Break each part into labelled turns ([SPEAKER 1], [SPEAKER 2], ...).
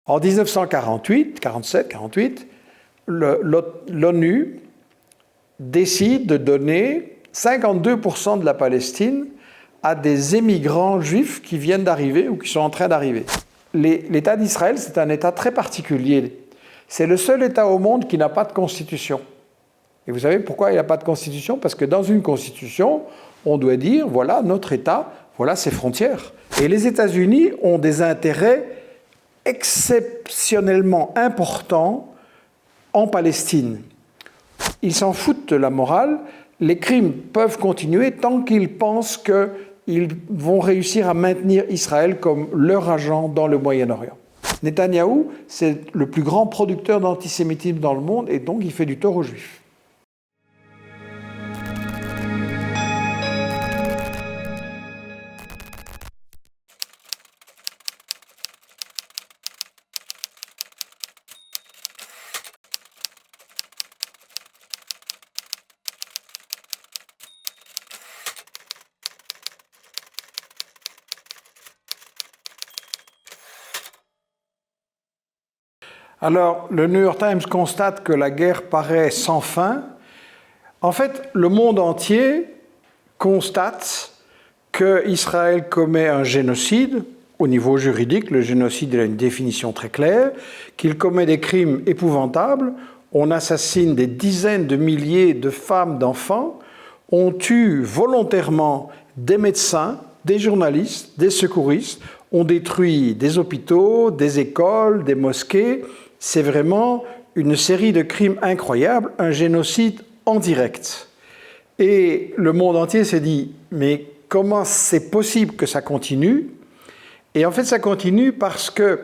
[SPEAKER 1] En 1948, 47-48, l'ONU décide de donner 52% de la Palestine à des émigrants juifs qui viennent d'arriver ou qui sont en train d'arriver. L'État d'Israël, c'est un État très particulier. C'est le seul État au monde qui n'a pas de constitution. Et vous savez pourquoi il n'a pas de constitution? Parce que dans une constitution, on doit dire, voilà notre État, voilà ses frontières. Et les États-Unis ont des intérêts exceptionnellement importants en Palestine. Ils s'en foutent de la morale. Les crimes peuvent continuer tant qu'ils pensent qu'ils vont réussir à maintenir Israël comme leur agent dans le Moyen-Orient. Netanyahou, c'est le plus grand producteur d'antisémitisme dans le monde et donc il fait du tort aux Juifs. Alors, le New York Times constate que la guerre paraît sans fin. En fait, le monde entier constate qu'Israël commet un génocide. Au niveau juridique, le génocide a une définition très claire, qu'il commet des crimes épouvantables. On assassine des dizaines de milliers de femmes, d'enfants. On tue volontairement des médecins, des journalistes, des secouristes. On détruit des hôpitaux, des écoles, des mosquées. C'est vraiment une série de crimes incroyables, un génocide en direct. Et le monde entier s'est dit, mais comment c'est possible que ça continue? Et en fait, ça continue parce que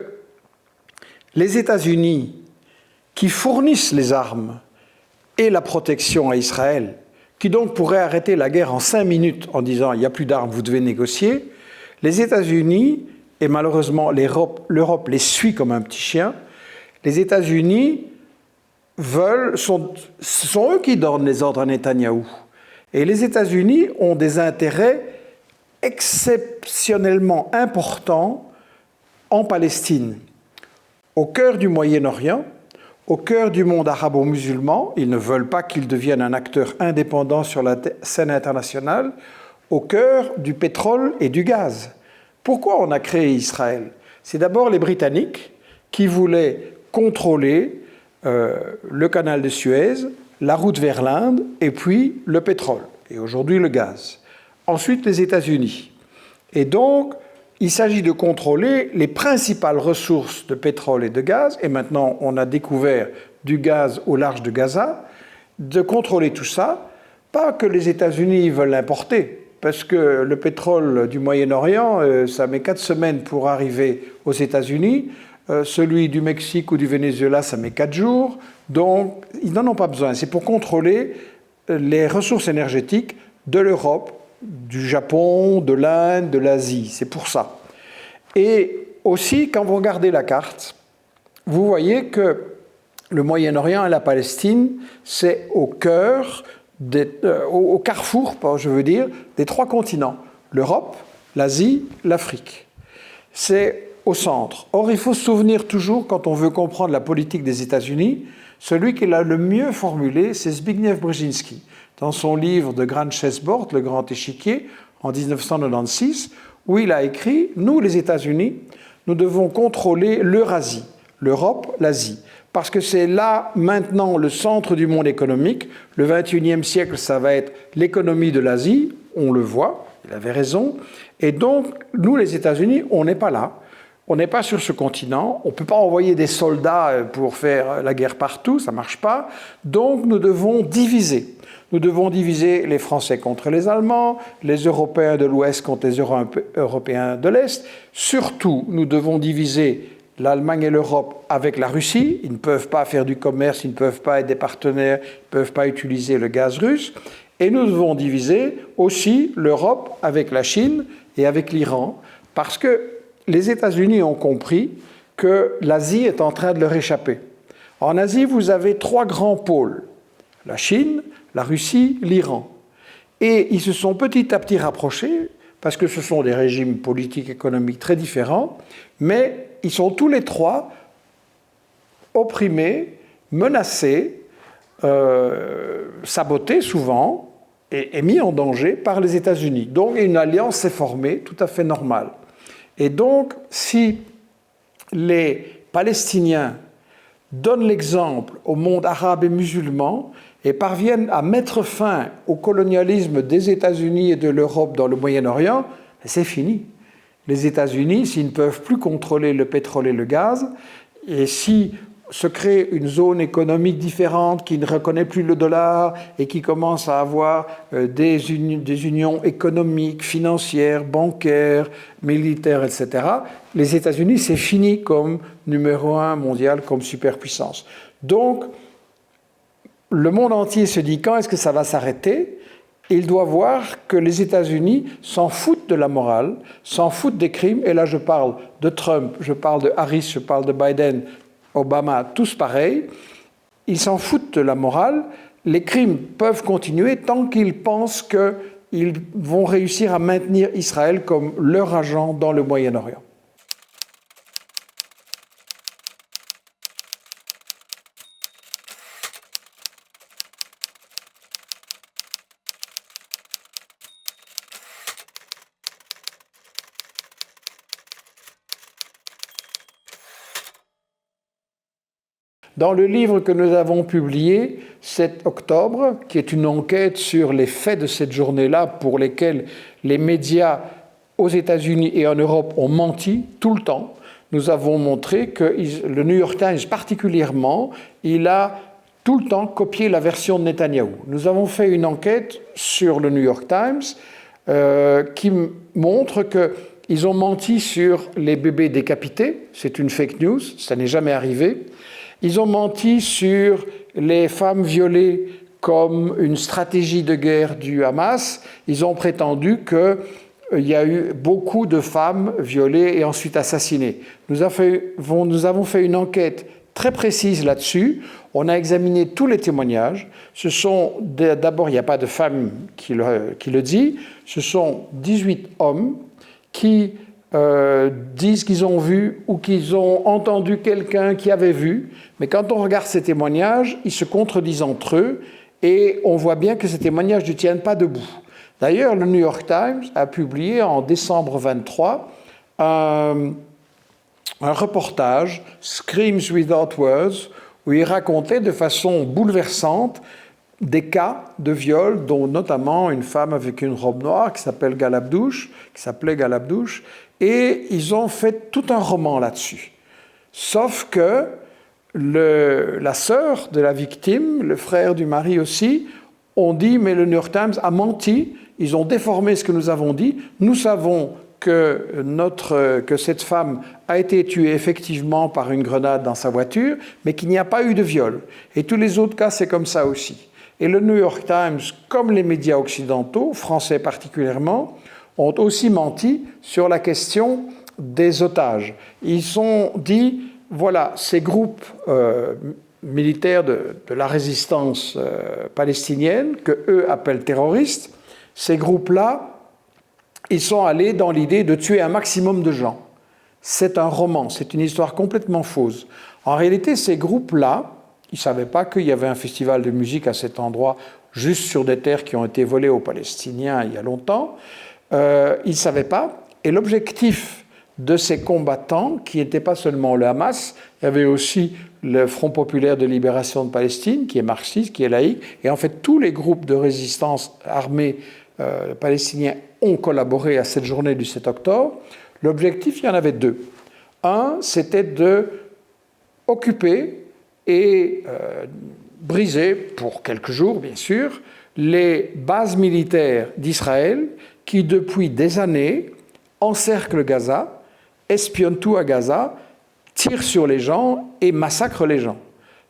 [SPEAKER 1] les États-Unis, qui fournissent les armes et la protection à Israël, qui donc pourraient arrêter la guerre en 5 minutes en disant, il n'y a plus d'armes, vous devez négocier, les États-Unis, et malheureusement l'Europe les suit comme un petit chien, les États-Unis ce sont eux qui donnent les ordres à Netanyahou. Et les États-Unis ont des intérêts exceptionnellement importants en Palestine, au cœur du Moyen-Orient, au cœur du monde arabo-musulman. Ils ne veulent pas qu'il devienne un acteur indépendant sur la scène internationale, au cœur du pétrole et du gaz. Pourquoi on a créé Israël? C'est d'abord les Britanniques qui voulaient contrôler le canal de Suez, la route vers l'Inde, et puis le pétrole, et aujourd'hui le gaz. Ensuite, les États-Unis. Et donc, il s'agit de contrôler les principales ressources de pétrole et de gaz, et maintenant on a découvert du gaz au large de Gaza, de contrôler tout ça, pas que les États-Unis veulent l'importer, parce que le pétrole du Moyen-Orient, ça met 4 semaines pour arriver aux États-Unis, celui du Mexique ou du Venezuela, ça met 4 jours, donc ils n'en ont pas besoin. C'est pour contrôler les ressources énergétiques de l'Europe, du Japon, de l'Inde, de l'Asie, c'est pour ça. Et aussi, quand vous regardez la carte, vous voyez que le Moyen-Orient et la Palestine, c'est au cœur, au carrefour, je veux dire, des 3 continents, l'Europe, l'Asie, l'Afrique. C'est au centre. Or, il faut se souvenir toujours, quand on veut comprendre la politique des États-Unis, celui qui l'a le mieux formulé, c'est Zbigniew Brzezinski. Dans son livre de Grand Chessboard, Le Grand Échiquier, en 1996, où il a écrit « Nous, les États-Unis, nous devons contrôler l'Eurasie, l'Europe, l'Asie, parce que c'est là, maintenant, le centre du monde économique. Le XXIe siècle, ça va être l'économie de l'Asie, on le voit, il avait raison. Et donc, nous, les États-Unis, on n'est pas là. On n'est pas sur ce continent, on ne peut pas envoyer des soldats pour faire la guerre partout, ça ne marche pas. Donc nous devons diviser. Nous devons diviser les Français contre les Allemands, les Européens de l'Ouest contre les Européens de l'Est. Surtout, nous devons diviser l'Allemagne et l'Europe avec la Russie. Ils ne peuvent pas faire du commerce, ils ne peuvent pas être des partenaires, ils ne peuvent pas utiliser le gaz russe. Et nous devons diviser aussi l'Europe avec la Chine et avec l'Iran, parce que les États-Unis ont compris que l'Asie est en train de leur échapper. En Asie, vous avez 3 grands pôles, la Chine, la Russie, l'Iran. Et ils se sont petit à petit rapprochés, parce que ce sont des régimes politiques et économiques très différents, mais ils sont tous les 3 opprimé, menacé, saboté souvent et mis en danger par les États-Unis. Donc une alliance s'est formée, tout à fait normale. Et donc, si les Palestiniens donnent l'exemple au monde arabe et musulman et parviennent à mettre fin au colonialisme des États-Unis et de l'Europe dans le Moyen-Orient, c'est fini. Les États-Unis, s'ils ne peuvent plus contrôler le pétrole et le gaz, et si se crée une zone économique différente qui ne reconnaît plus le dollar et qui commence à avoir des unions économiques, financières, bancaires, militaires, etc., les États-Unis, c'est fini comme numéro 1 mondial, comme superpuissance. Donc, le monde entier se dit quand est-ce que ça va s'arrêter ? Il doit voir que les États-Unis s'en foutent de la morale, s'en foutent des crimes, et là je parle de Trump, je parle de Harris, je parle de Biden, Obama, tous pareils, ils s'en foutent de la morale, les crimes peuvent continuer tant qu'ils pensent qu'ils vont réussir à maintenir Israël comme leur agent dans le Moyen-Orient. Dans le livre que nous avons publié cet octobre, qui est une enquête sur les faits de cette journée-là pour lesquels les médias aux États-Unis et en Europe ont menti tout le temps, nous avons montré que le New York Times particulièrement, il a tout le temps copié la version de Netanyahou. Nous avons fait une enquête sur le New York Times qui montre qu'ils ont menti sur les bébés décapités, c'est une fake news, ça n'est jamais arrivé. Ils ont menti sur les femmes violées comme une stratégie de guerre du Hamas. Ils ont prétendu qu'il y a eu beaucoup de femmes violées et ensuite assassinées. Nous avons fait une enquête très précise là-dessus. On a examiné tous les témoignages. D'abord, il n'y a pas de femme qui le dit. Ce sont 18 hommes qui disent qu'ils ont vu ou qu'ils ont entendu quelqu'un qui avait vu. Mais quand on regarde ces témoignages, ils se contredisent entre eux et on voit bien que ces témoignages ne tiennent pas debout. D'ailleurs, le New York Times a publié en décembre 23 un reportage, Screams Without Words, où il racontait de façon bouleversante des cas de viol, dont notamment une femme avec une robe noire qui s'appelait Galabdouche, et ils ont fait tout un roman là-dessus. Sauf que la sœur de la victime, le frère du mari aussi, ont dit « mais le New York Times a menti, ils ont déformé ce que nous avons dit, nous savons que cette femme a été tuée effectivement par une grenade dans sa voiture, mais qu'il n'y a pas eu de viol. Et tous les autres cas, c'est comme ça aussi. » Et le New York Times, comme les médias occidentaux, français particulièrement, ont aussi menti sur la question des otages. Ils ont dit, voilà, ces groupes militaires de la résistance palestinienne, que eux appellent terroristes, ces groupes-là, ils sont allés dans l'idée de tuer un maximum de gens. C'est un roman, c'est une histoire complètement fausse. En réalité, ces groupes-là, ils ne savaient pas qu'il y avait un festival de musique à cet endroit, juste sur des terres qui ont été volées aux Palestiniens il y a longtemps. Ils ne savaient pas. Et l'objectif de ces combattants, qui n'étaient pas seulement le Hamas, il y avait aussi le Front populaire de libération de Palestine, qui est marxiste, qui est laïque, et en fait tous les groupes de résistance armés palestiniens ont collaboré à cette journée du 7 octobre. L'objectif, il y en avait deux. Un, c'était de occuper et briser, pour quelques jours bien sûr, les bases militaires d'Israël qui, depuis des années, encerclent Gaza, espionnent tout à Gaza, tirent sur les gens et massacrent les gens.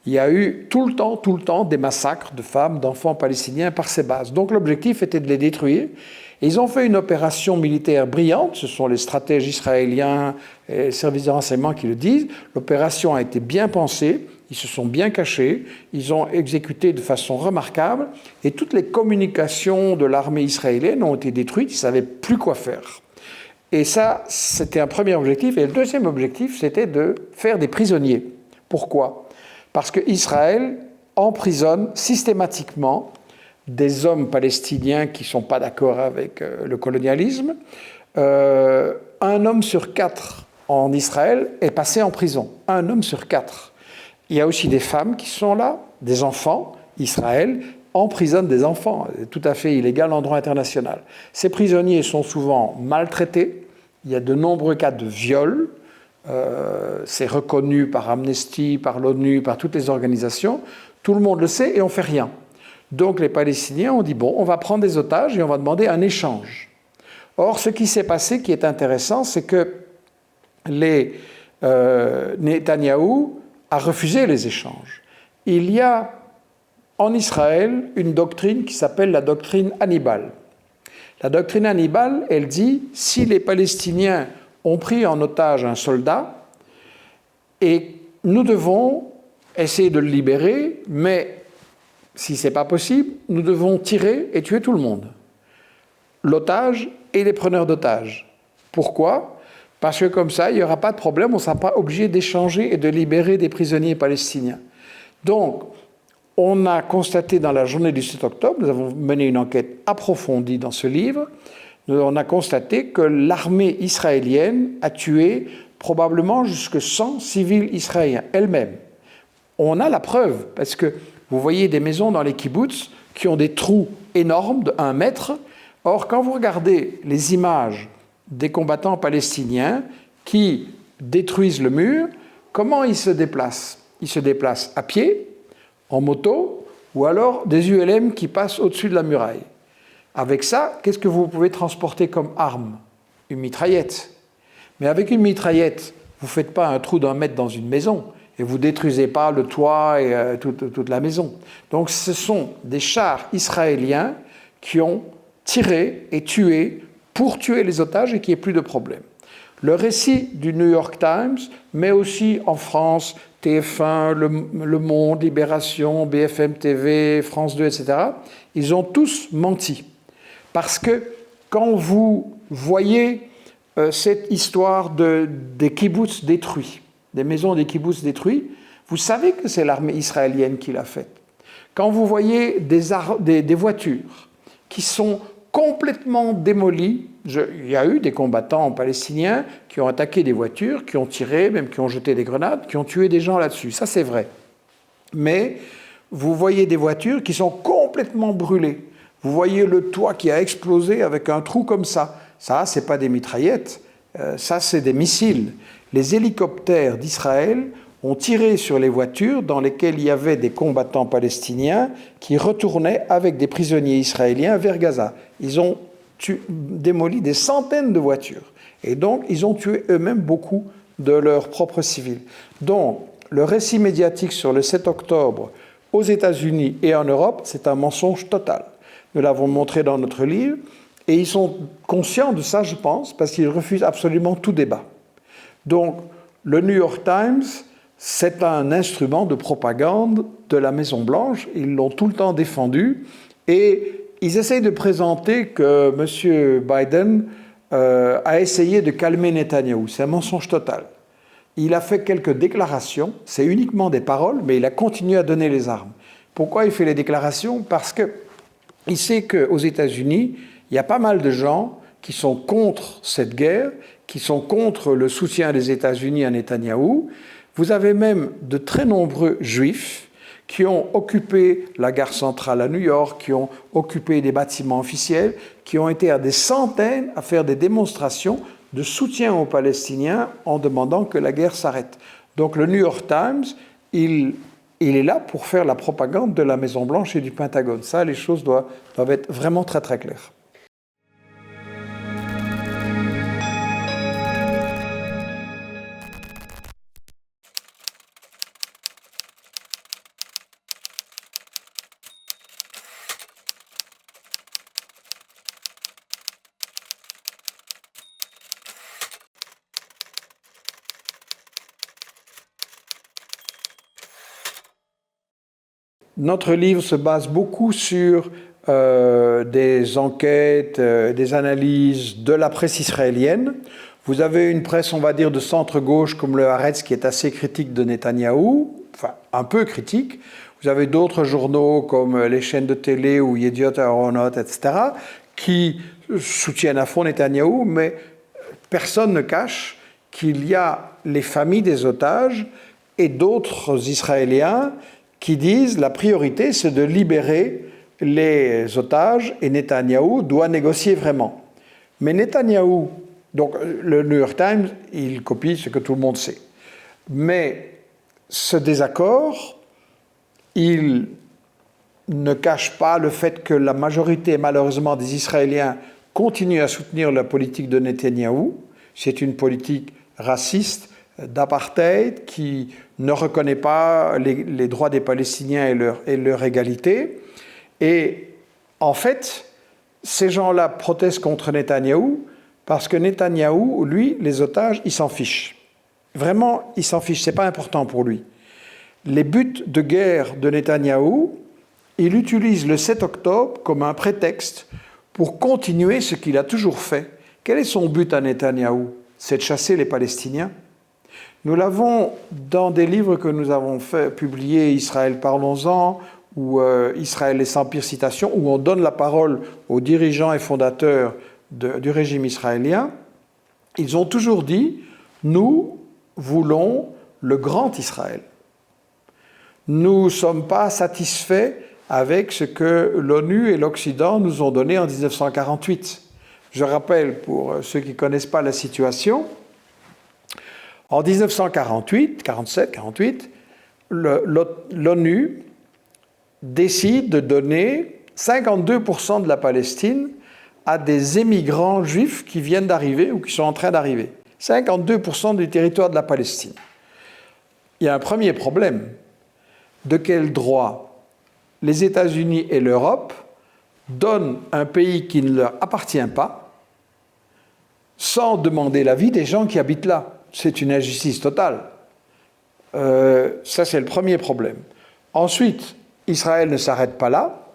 [SPEAKER 1] Il y a eu tout le temps, des massacres de femmes, d'enfants palestiniens par ces bases. Donc l'objectif était de les détruire. Et ils ont fait une opération militaire brillante, ce sont les stratèges israéliens et les services de renseignement qui le disent. L'opération a été bien pensée, ils se sont bien cachés, ils ont exécuté de façon remarquable, et toutes les communications de l'armée israélienne ont été détruites, ils ne savaient plus quoi faire. Et ça, c'était un premier objectif. Et le deuxième objectif, c'était de faire des prisonniers. Pourquoi ? Parce qu'Israël emprisonne systématiquement des hommes palestiniens qui ne sont pas d'accord avec le colonialisme. Un homme sur 4 en Israël est passé en prison. Un homme sur 4. Il y a aussi des femmes qui sont là, des enfants. Israël emprisonne des enfants. C'est tout à fait illégal en droit international. Ces prisonniers sont souvent maltraités. Il y a de nombreux cas de viol. C'est reconnu par Amnesty, par l'ONU, par toutes les organisations. Tout le monde le sait et on ne fait rien. Donc les Palestiniens ont dit, bon, on va prendre des otages et on va demander un échange. Or, ce qui s'est passé, qui est intéressant, c'est que Netanyahou a refusé les échanges. Il y a en Israël une doctrine qui s'appelle la doctrine Hannibal. La doctrine Hannibal, elle dit, si les Palestiniens ont pris en otage un soldat, et nous devons essayer de le libérer, mais si ce n'est pas possible, nous devons tirer et tuer tout le monde. L'otage et les preneurs d'otages. Pourquoi ? Parce que comme ça, il n'y aura pas de problème, on ne sera pas obligé d'échanger et de libérer des prisonniers palestiniens. Donc, on a constaté dans la journée du 7 octobre, nous avons mené une enquête approfondie dans ce livre, on a constaté que l'armée israélienne a tué probablement jusque 100 civils israéliens, elle-même. On a la preuve, parce que vous voyez des maisons dans les kibboutz qui ont des trous énormes de 1 mètre. Or, quand vous regardez les images des combattants palestiniens qui détruisent le mur, comment ils se déplacent ? Ils se déplacent à pied, en moto, ou alors des ULM qui passent au-dessus de la muraille. Avec ça, qu'est-ce que vous pouvez transporter comme arme ? Une mitraillette. Mais avec une mitraillette, vous ne faites pas un trou d'1 mètre dans une maison et vous ne détruisez pas le toit et toute la maison. Donc ce sont des chars israéliens qui ont tiré et tué pour tuer les otages et qu'il n'y ait plus de problème. Le récit du New York Times, mais aussi en France, TF1, Le Monde, Libération, BFM TV, France 2, etc., ils ont tous menti. Parce que quand vous voyez cette histoire des kibbutz détruits, des maisons des kibbutz détruits, vous savez que c'est l'armée israélienne qui l'a fait. Quand vous voyez des voitures qui sont complètement démolies, il y a eu des combattants palestiniens qui ont attaqué des voitures, qui ont tiré, même qui ont jeté des grenades, qui ont tué des gens là-dessus. Ça, c'est vrai. Mais vous voyez des voitures qui sont complètement brûlées. Vous voyez le toit qui a explosé avec un trou comme ça. Ça, ce n'est pas des mitraillettes, ça, c'est des missiles. Les hélicoptères d'Israël ont tiré sur les voitures dans lesquelles il y avait des combattants palestiniens qui retournaient avec des prisonniers israéliens vers Gaza. Ils ont démoli des centaines de voitures. Et donc, ils ont tué eux-mêmes beaucoup de leurs propres civils. Donc, le récit médiatique sur le 7 octobre aux États-Unis et en Europe, c'est un mensonge total. Nous l'avons montré dans notre livre, et ils sont conscients de ça, je pense, parce qu'ils refusent absolument tout débat. Donc, le New York Times, c'est un instrument de propagande de la Maison-Blanche. Ils l'ont tout le temps défendu. Et ils essayent de présenter que M. Biden a essayé de calmer Netanyahou. C'est un mensonge total. Il a fait quelques déclarations. C'est uniquement des paroles, mais il a continué à donner les armes. Pourquoi il fait les déclarations ? Parce qu'il sait qu'aux États-Unis, il y a pas mal de gens qui sont contre cette guerre, qui sont contre le soutien des États-Unis à Netanyahou. Vous avez même de très nombreux juifs qui ont occupé la gare centrale à New York, qui ont occupé des bâtiments officiels, qui ont été à des centaines à faire des démonstrations de soutien aux Palestiniens en demandant que la guerre s'arrête. Donc le New York Times, il est là pour faire la propagande de la Maison-Blanche et du Pentagone. Ça, les choses doivent être vraiment très très claires. Notre livre se base beaucoup sur des enquêtes, des analyses de la presse israélienne. Vous avez une presse, on va dire, de centre-gauche comme le Haaretz qui est assez critique de Netanyahou, enfin un peu critique. Vous avez d'autres journaux comme les chaînes de télé ou Yediot Ahronot, etc., qui soutiennent à fond Netanyahou, mais personne ne cache qu'il y a les familles des otages et d'autres Israéliens qui disent la priorité, c'est de libérer les otages et Netanyahou doit négocier vraiment. Mais Netanyahou, donc le New York Times, il copie ce que tout le monde sait. Mais ce désaccord, il ne cache pas le fait que la majorité, malheureusement, des Israéliens continuent à soutenir la politique de Netanyahou. C'est une politique raciste, d'apartheid, qui ne reconnaît pas les droits des Palestiniens et leur égalité. Et en fait, ces gens-là protestent contre Netanyahou parce que Netanyahou, lui, les otages, il s'en fiche. Vraiment, il s'en fiche, ce n'est pas important pour lui. Les buts de guerre de Netanyahou, il utilise le 7 octobre comme un prétexte pour continuer ce qu'il a toujours fait. Quel est son but à Netanyahou? C'est de chasser les Palestiniens. Nous l'avons dans des livres que nous avons publiés, Israël parlons-en, ou Israël et sans pire citation, où on donne la parole aux dirigeants et fondateurs du régime israélien. Ils ont toujours dit, nous voulons le grand Israël. Nous ne sommes pas satisfaits avec ce que l'ONU et l'Occident nous ont donné en 1948. Je rappelle, pour ceux qui ne connaissent pas la situation, en 1948, 47, 48, l'ONU décide de donner 52% de la Palestine à des émigrants juifs qui viennent d'arriver ou qui sont en train d'arriver. 52% du territoire de la Palestine. Il y a un premier problème. De quel droit les États-Unis et l'Europe donnent un pays qui ne leur appartient pas sans demander l'avis des gens qui habitent là? C'est une injustice totale. Ça, c'est le premier problème. Ensuite, Israël ne s'arrête pas là.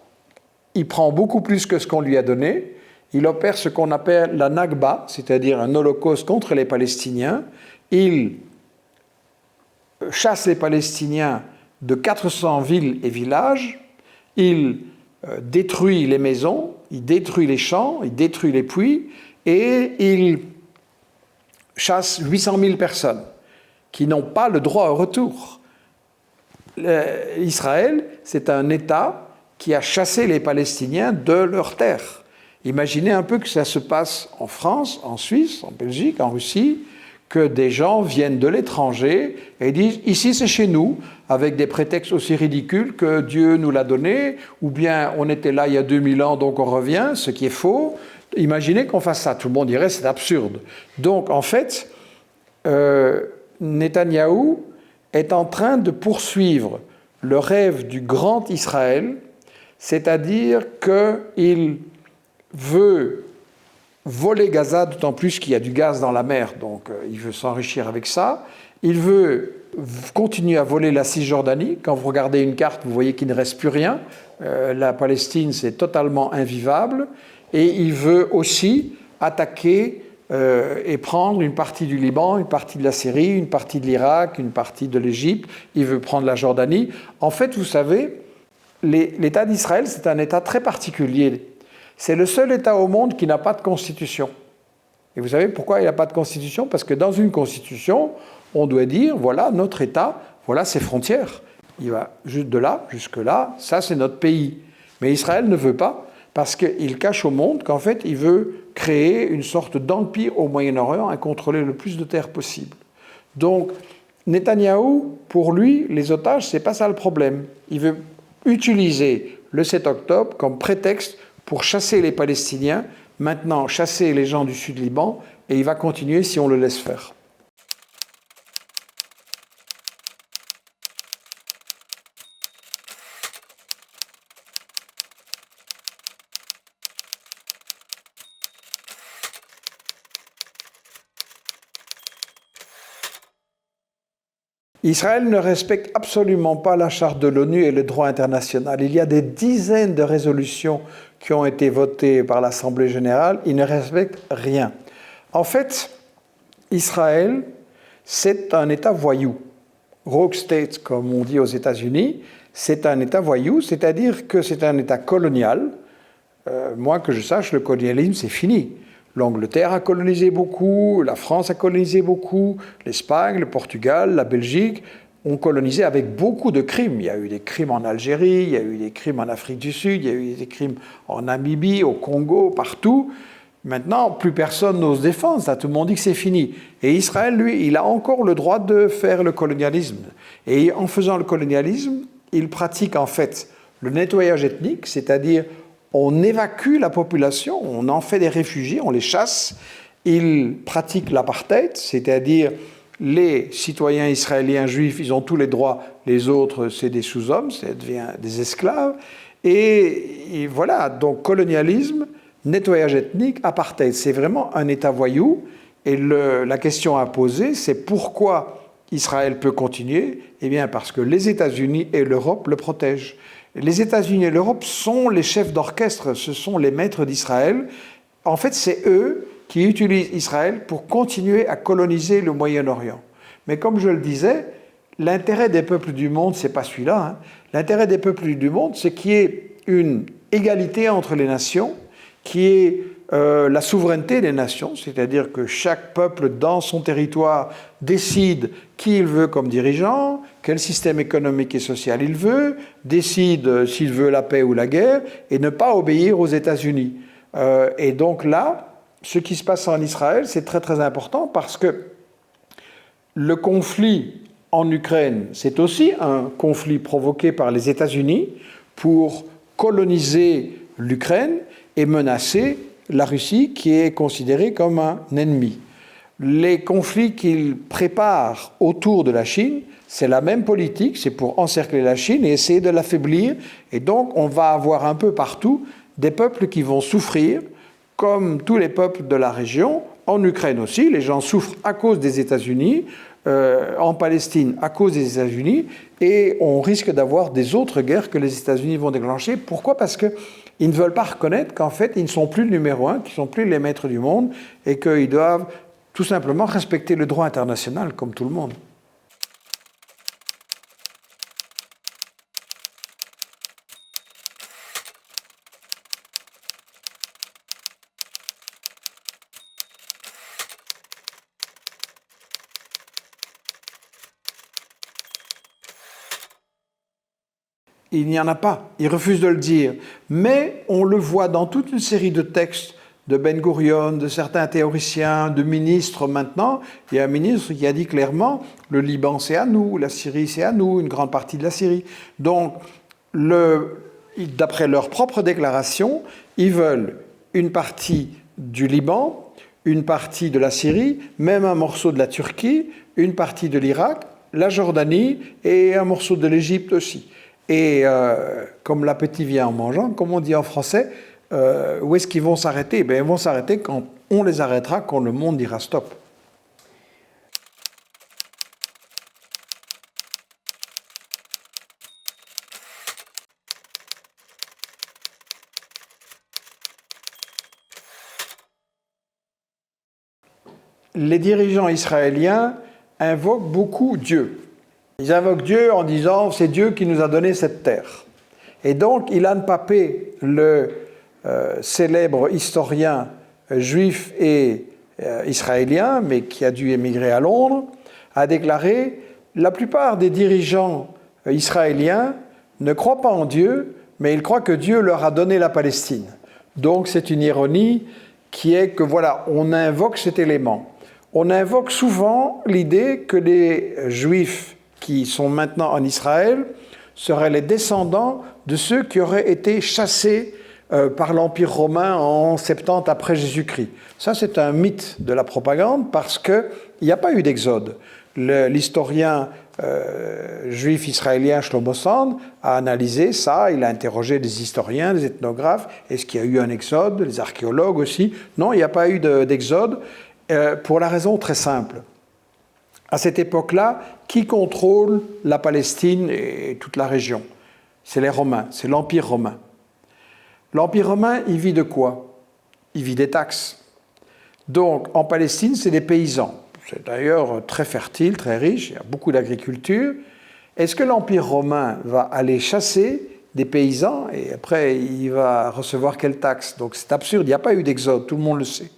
[SPEAKER 1] Il prend beaucoup plus que ce qu'on lui a donné. Il opère ce qu'on appelle la Nakba, c'est-à-dire un holocauste contre les Palestiniens. Il chasse les Palestiniens de 400 villes et villages. Il détruit les maisons, il détruit les champs, il détruit les puits et il chasse 800 000 personnes qui n'ont pas le droit au retour. Israël, c'est un État qui a chassé les Palestiniens de leurs terres. Imaginez un peu que ça se passe en France, en Suisse, en Belgique, en Russie, que des gens viennent de l'étranger et disent « ici c'est chez nous », avec des prétextes aussi ridicules que Dieu nous l'a donné, ou bien on était là il y a 2000 ans donc on revient, ce qui est faux. Imaginez qu'on fasse ça, tout le monde dirait c'est absurde. Donc en fait, Netanyahou est en train de poursuivre le rêve du grand Israël, c'est-à-dire qu'il veut voler Gaza, d'autant plus qu'il y a du gaz dans la mer, donc il veut s'enrichir avec ça. Il veut continuer à voler la Cisjordanie. Quand vous regardez une carte, vous voyez qu'il ne reste plus rien. La Palestine, c'est totalement invivable. Et il veut aussi attaquer et prendre une partie du Liban, une partie de la Syrie, une partie de l'Irak, une partie de l'Égypte. Il veut prendre la Jordanie. En fait, vous savez, l'État d'Israël, c'est un État très particulier. C'est le seul État au monde qui n'a pas de constitution. Et vous savez pourquoi il n'a pas de constitution? Parce que dans une constitution, on doit dire, voilà notre État, voilà ses frontières. Il va juste de là, jusque là, ça c'est notre pays. Mais Israël ne veut pas, parce qu'il cache au monde qu'en fait, il veut créer une sorte d'empire au Moyen-Orient et contrôler le plus de terres possible. Donc, Netanyahou, pour lui, les otages, c'est pas ça le problème. Il veut utiliser le 7 octobre comme prétexte pour chasser les Palestiniens, maintenant chasser les gens du Sud-Liban, et il va continuer si on le laisse faire. Israël ne respecte absolument pas la charte de l'ONU et le droit international. Il y a des dizaines de résolutions qui ont été votées par l'Assemblée générale. Il ne respecte rien. En fait, Israël, c'est un État voyou. rogue state, comme on dit aux États-Unis, c'est un État voyou, c'est-à-dire que c'est un État colonial. Moi, que je sache, le colonialisme, c'est fini. L'Angleterre a colonisé beaucoup, la France a colonisé beaucoup, l'Espagne, le Portugal, la Belgique ont colonisé avec beaucoup de crimes. Il y a eu des crimes en Algérie, il y a eu des crimes en Afrique du Sud, il y a eu des crimes en Namibie, au Congo, partout. Maintenant, plus personne n'ose défendre ça, tout le monde dit que c'est fini. Et Israël, lui, il a encore le droit de faire le colonialisme. Et en faisant le colonialisme, il pratique en fait le nettoyage ethnique, c'est-à-dire on évacue la population, on en fait des réfugiés, on les chasse. Il pratique l'apartheid, c'est-à-dire les citoyens israéliens juifs, ils ont tous les droits, les autres, c'est des sous-hommes, ça devient des esclaves. Et voilà, donc colonialisme, nettoyage ethnique, apartheid, c'est vraiment un État voyou. Et la question à poser, c'est pourquoi Israël peut continuer? Eh bien, parce que les États-Unis et l'Europe le protègent. Les États-Unis et l'Europe sont les chefs d'orchestre, ce sont les maîtres d'Israël. En fait, c'est eux qui utilisent Israël pour continuer à coloniser le Moyen-Orient. Mais comme je le disais, l'intérêt des peuples du monde, c'est pas celui-là. Hein. L'intérêt des peuples du monde, c'est qu'il y ait une égalité entre les nations, qui est la souveraineté des nations, c'est-à-dire que chaque peuple dans son territoire décide qui il veut comme dirigeant, quel système économique et social il veut, décide s'il veut la paix ou la guerre, et ne pas obéir aux États-Unis. Et donc là, ce qui se passe en Israël, c'est très très important parce que le conflit en Ukraine, c'est aussi un conflit provoqué par les États-Unis pour coloniser l'Ukraine et menacer la Russie qui est considérée comme un ennemi. Les conflits qu'ils préparent autour de la Chine, c'est la même politique, c'est pour encercler la Chine et essayer de l'affaiblir. Et donc on va avoir un peu partout des peuples qui vont souffrir, comme tous les peuples de la région. En Ukraine aussi, les gens souffrent à cause des États-Unis, en Palestine à cause des États-Unis, et on risque d'avoir des autres guerres que les États-Unis vont déclencher. Pourquoi ? Parce qu'ils ne veulent pas reconnaître qu'en fait, ils ne sont plus le numéro un, qu'ils ne sont plus les maîtres du monde, et qu'ils doivent tout simplement respecter le droit international comme tout le monde. Il n'y en a pas, ils refusent de le dire. Mais on le voit dans toute une série de textes de Ben Gurion, de certains théoriciens, de ministres maintenant. Il y a un ministre qui a dit clairement, le Liban c'est à nous, la Syrie c'est à nous, une grande partie de la Syrie. Donc, d'après leur propre déclaration, ils veulent une partie du Liban, une partie de la Syrie, même un morceau de la Turquie, une partie de l'Irak, la Jordanie et un morceau de l'Égypte aussi. Et comme l'appétit vient en mangeant, comme on dit en français, où est-ce qu'ils vont s'arrêter ? Ils vont s'arrêter quand on les arrêtera, quand le monde dira stop. Les dirigeants israéliens invoquent beaucoup Dieu. Ils invoquent Dieu en disant « c'est Dieu qui nous a donné cette terre ». Et donc, Ilan Pappé, le célèbre historien juif et israélien, mais qui a dû émigrer à Londres, a déclaré « la plupart des dirigeants israéliens ne croient pas en Dieu, mais ils croient que Dieu leur a donné la Palestine ». Donc, c'est une ironie qui est que, voilà, on invoque cet élément. On invoque souvent l'idée que les Juifs qui sont maintenant en Israël seraient les descendants de ceux qui auraient été chassés par l'Empire romain en 70 après Jésus-Christ. Ça, c'est un mythe de la propagande parce qu'il n'y a pas eu d'exode. L'historien juif israélien Shlomo Sand a analysé ça, il a interrogé des historiens, des ethnographes, est-ce qu'il y a eu un exode, les archéologues aussi. Non, il n'y a pas eu d'exode, pour la raison très simple. À cette époque-là, qui contrôle la Palestine et toute la région ? C'est les Romains, c'est l'Empire romain. L'Empire romain, il vit de quoi ? Il vit des taxes. Donc, en Palestine, c'est des paysans. C'est d'ailleurs très fertile, très riche, il y a beaucoup d'agriculture. Est-ce que l'Empire romain va aller chasser des paysans et après il va recevoir quelle taxe? Donc c'est absurde, il n'y a pas eu d'exode, tout le monde le sait.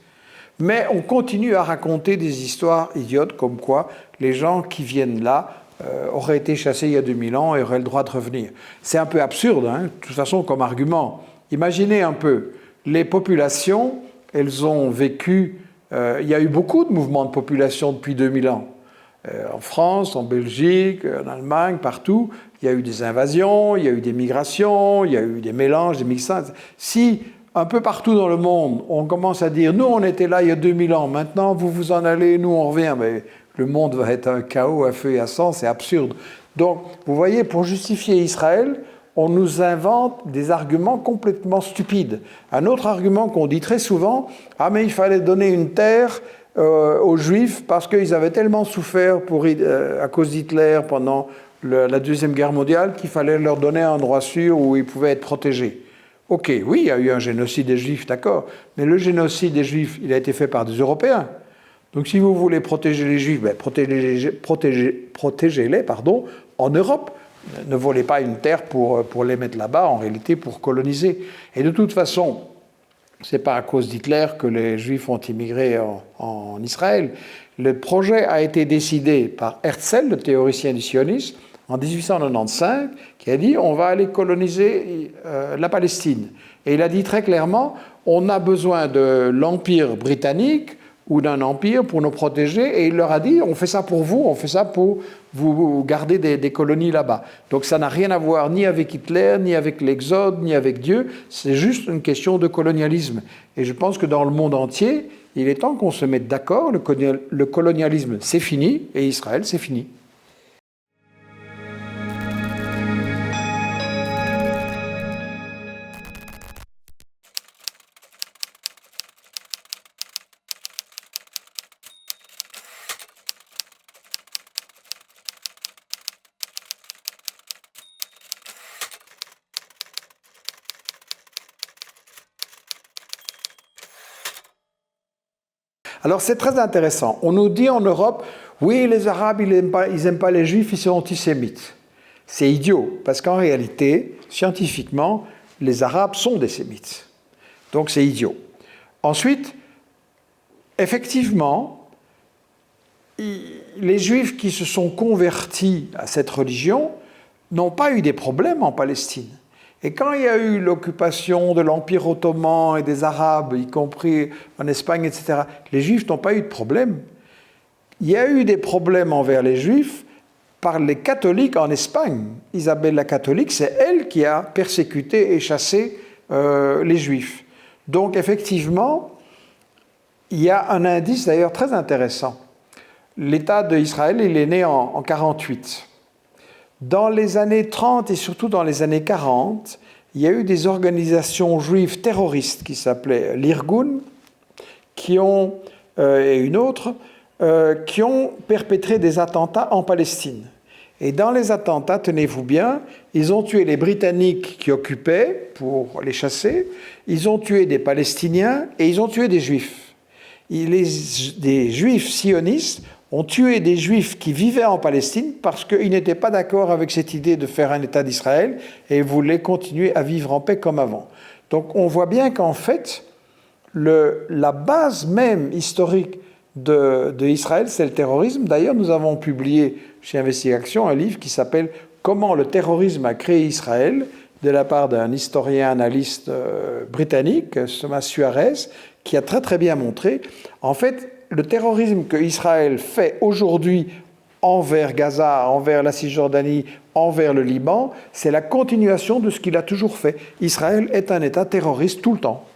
[SPEAKER 1] Mais on continue à raconter des histoires idiotes comme quoi les gens qui viennent là auraient été chassés il y a 2000 ans et auraient le droit de revenir. C'est un peu absurde, hein, de toute façon, comme argument. Imaginez un peu, les populations, elles ont vécu... il y a eu beaucoup de mouvements de population depuis 2000 ans. En France, en Belgique, en Allemagne, partout, il y a eu des invasions, il y a eu des migrations, il y a eu des mélanges, des mixages. Si, un peu partout dans le monde, on commence à dire « Nous, on était là il y a 2000 ans, maintenant, vous vous en allez, nous, on revient », mais le monde va être un chaos à feu et à sang, c'est absurde. Donc, vous voyez, pour justifier Israël, on nous invente des arguments complètement stupides. Un autre argument qu'on dit très souvent, « Ah, mais il fallait donner une terre aux Juifs parce qu'ils avaient tellement souffert à cause d'Hitler pendant la Deuxième Guerre mondiale qu'il fallait leur donner un endroit sûr où ils pouvaient être protégés. » Ok, oui, il y a eu un génocide des Juifs, d'accord, mais le génocide des Juifs, il a été fait par des Européens. Donc si vous voulez protéger les Juifs, ben, protégez-les en Europe. Ne volez pas une terre pour les mettre là-bas, en réalité pour coloniser. Et de toute façon, ce n'est pas à cause d'Hitler que les Juifs ont immigré en Israël. Le projet a été décidé par Herzl, le théoricien du sionisme, en 1895, qui a dit on va aller coloniser la Palestine. Et il a dit très clairement on a besoin de l'Empire britannique ou d'un empire pour nous protéger, et il leur a dit on fait ça pour vous, on fait ça pour vous garder des colonies là-bas. Donc ça n'a rien à voir ni avec Hitler, ni avec l'Exode, ni avec Dieu, c'est juste une question de colonialisme. Et je pense que dans le monde entier, il est temps qu'on se mette d'accord, le colonialisme c'est fini, et Israël c'est fini. Alors c'est très intéressant. On nous dit en Europe, oui, les Arabes, ils n'aiment pas les Juifs, ils sont antisémites. C'est idiot, parce qu'en réalité, scientifiquement, les Arabes sont des Sémites. Donc c'est idiot. Ensuite, effectivement, les Juifs qui se sont convertis à cette religion n'ont pas eu des problèmes en Palestine. Et quand il y a eu l'occupation de l'Empire ottoman et des Arabes, y compris en Espagne, etc., les Juifs n'ont pas eu de problème. Il y a eu des problèmes envers les Juifs par les catholiques en Espagne. Isabelle la catholique, c'est elle qui a persécuté et chassé les Juifs. Donc effectivement, il y a un indice d'ailleurs très intéressant. L'État d'Israël, il est né en 1948. Dans les années 30 et surtout dans les années 40, il y a eu des organisations juives terroristes qui s'appelaient l'Irgun, et une autre, qui ont perpétré des attentats en Palestine. Et dans les attentats, tenez-vous bien, ils ont tué les Britanniques qui occupaient pour les chasser, ils ont tué des Palestiniens et ils ont tué des Juifs. Des Juifs sionistes ont tué des Juifs qui vivaient en Palestine parce qu'ils n'étaient pas d'accord avec cette idée de faire un État d'Israël et voulaient continuer à vivre en paix comme avant. Donc on voit bien qu'en fait, la base même historique d'Israël, c'est le terrorisme. D'ailleurs, nous avons publié chez Investigation un livre qui s'appelle « Comment le terrorisme a créé Israël » de la part d'un historien analyste britannique, Thomas Suarez, qui a très très bien montré, en fait, le terrorisme que Israël fait aujourd'hui envers Gaza, envers la Cisjordanie, envers le Liban, c'est la continuation de ce qu'il a toujours fait. Israël est un État terroriste tout le temps.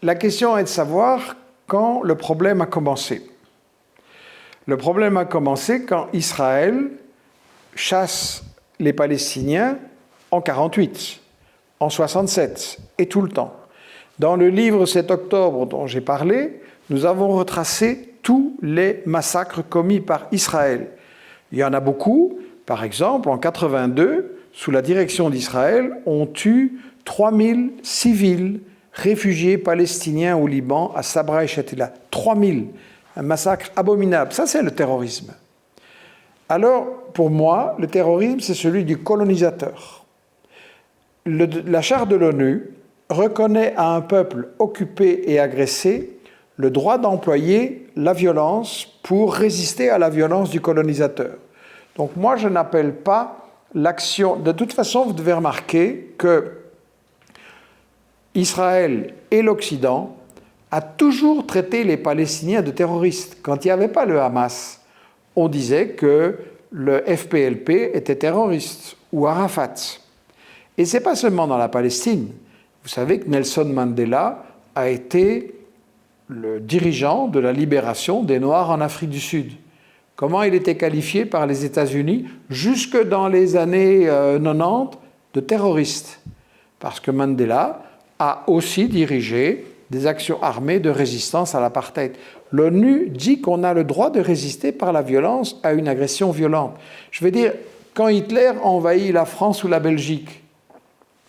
[SPEAKER 1] La question est de savoir quand le problème a commencé. Le problème a commencé quand Israël chasse les Palestiniens en 1948, en 1967 et tout le temps. Dans le livre 7 octobre dont j'ai parlé, nous avons retracé tous les massacres commis par Israël. Il y en a beaucoup. Par exemple, en 82, sous la direction d'Israël, on tue 3000 civils réfugiés palestiniens au Liban, à Sabra et Shatila. 3000. Un massacre abominable. Ça, c'est le terrorisme. Alors, pour moi, le terrorisme, c'est celui du colonisateur. La charte de l'ONU reconnaît à un peuple occupé et agressé le droit d'employer la violence pour résister à la violence du colonisateur. Donc moi, je n'appelle pas l'action... De toute façon, vous devez remarquer que Israël et l'Occident a toujours traité les Palestiniens de terroristes. Quand il n'y avait pas le Hamas, on disait que le FPLP était terroriste, ou Arafat. Et ce n'est pas seulement dans la Palestine. Vous savez que Nelson Mandela a été le dirigeant de la libération des Noirs en Afrique du Sud. Comment il était qualifié par les États-Unis, jusque dans les années 90, de terroriste. Parce que Mandela a aussi dirigé des actions armées de résistance à l'apartheid. L'ONU dit qu'on a le droit de résister par la violence à une agression violente. Je veux dire, quand Hitler envahit la France ou la Belgique,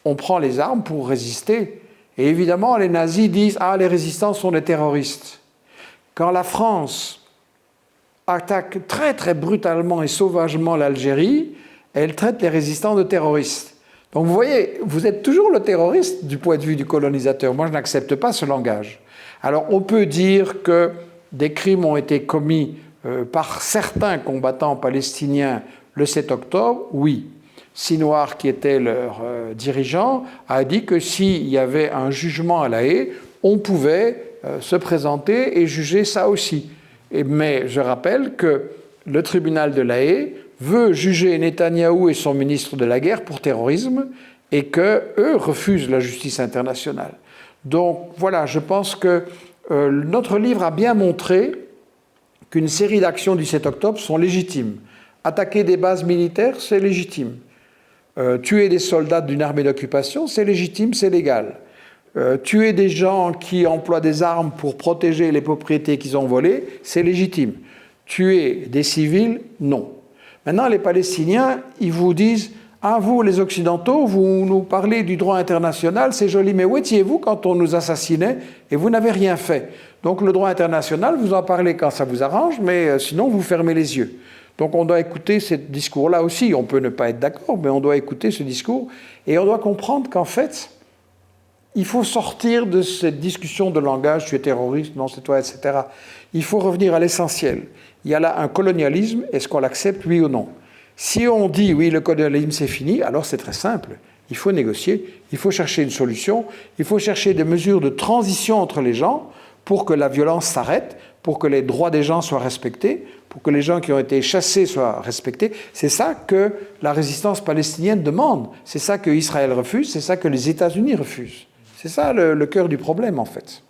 [SPEAKER 1] on prend les armes pour résister. Et évidemment, les nazis disent « Ah, les résistants sont des terroristes ». Quand la France attaque très très brutalement et sauvagement l'Algérie, elle traite les résistants de terroristes. Donc vous voyez, vous êtes toujours le terroriste du point de vue du colonisateur. Moi, je n'accepte pas ce langage. Alors on peut dire que des crimes ont été commis par certains combattants palestiniens le 7 octobre, oui. Sinwar, qui était leur dirigeant, a dit que s'il y avait un jugement à La Haye, on pouvait se présenter et juger ça aussi. Mais je rappelle que le tribunal de La Haye veut juger Netanyahou et son ministre de la Guerre pour terrorisme et qu'eux refusent la justice internationale. Donc voilà, je pense que notre livre a bien montré qu'une série d'actions du 7 octobre sont légitimes. Attaquer des bases militaires, c'est légitime. Tuer des soldats d'une armée d'occupation, c'est légitime, c'est légal. Tuer des gens qui emploient des armes pour protéger les propriétés qu'ils ont volées, c'est légitime. Tuer des civils, non. Maintenant, les Palestiniens, ils vous disent « Ah, vous, les Occidentaux, vous nous parlez du droit international, c'est joli, mais où étiez-vous quand on nous assassinait et vous n'avez rien fait ?» Donc le droit international, vous en parlez quand ça vous arrange, mais sinon vous fermez les yeux. Donc on doit écouter ce discours-là aussi. On peut ne pas être d'accord, mais on doit écouter ce discours. Et on doit comprendre qu'en fait, il faut sortir de cette discussion de langage, tu es terroriste, non c'est toi, etc. Il faut revenir à l'essentiel. Il y a là un colonialisme, est-ce qu'on l'accepte, oui ou non? Si on dit oui, le colonialisme c'est fini, alors c'est très simple. Il faut négocier, il faut chercher une solution, il faut chercher des mesures de transition entre les gens pour que la violence s'arrête, pour que les droits des gens soient respectés, pour que les gens qui ont été chassés soient respectés. C'est ça que la résistance palestinienne demande. C'est ça que Israël refuse, c'est ça que les États-Unis refusent. C'est ça le cœur du problème, en fait.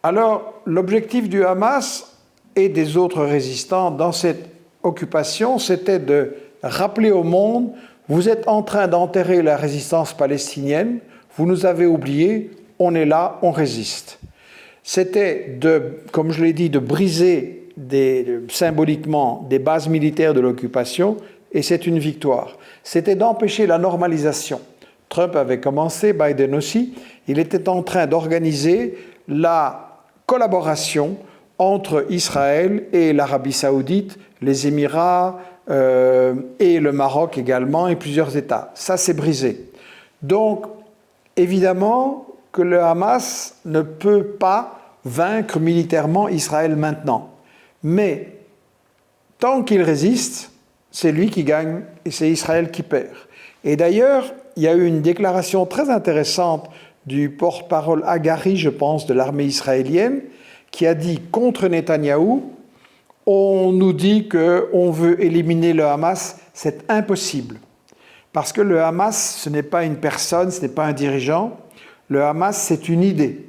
[SPEAKER 1] Alors, l'objectif du Hamas et des autres résistants dans cette occupation, c'était de rappeler au monde, vous êtes en train d'enterrer la résistance palestinienne, vous nous avez oubliés, on est là, on résiste. C'était, comme je l'ai dit, de briser symboliquement des bases militaires de l'occupation, et c'est une victoire. C'était d'empêcher la normalisation. Trump avait commencé, Biden aussi, il était en train d'organiser la collaboration entre Israël et l'Arabie saoudite, les Émirats et le Maroc également, et plusieurs États. Ça, c'est brisé. Donc, évidemment que le Hamas ne peut pas vaincre militairement Israël maintenant. Mais tant qu'il résiste, c'est lui qui gagne et c'est Israël qui perd. Et d'ailleurs, il y a eu une déclaration très intéressante du porte-parole Hagari, je pense, de l'armée israélienne, qui a dit contre Netanyahou, on nous dit qu'on veut éliminer le Hamas, c'est impossible. Parce que le Hamas, ce n'est pas une personne, ce n'est pas un dirigeant. Le Hamas, c'est une idée.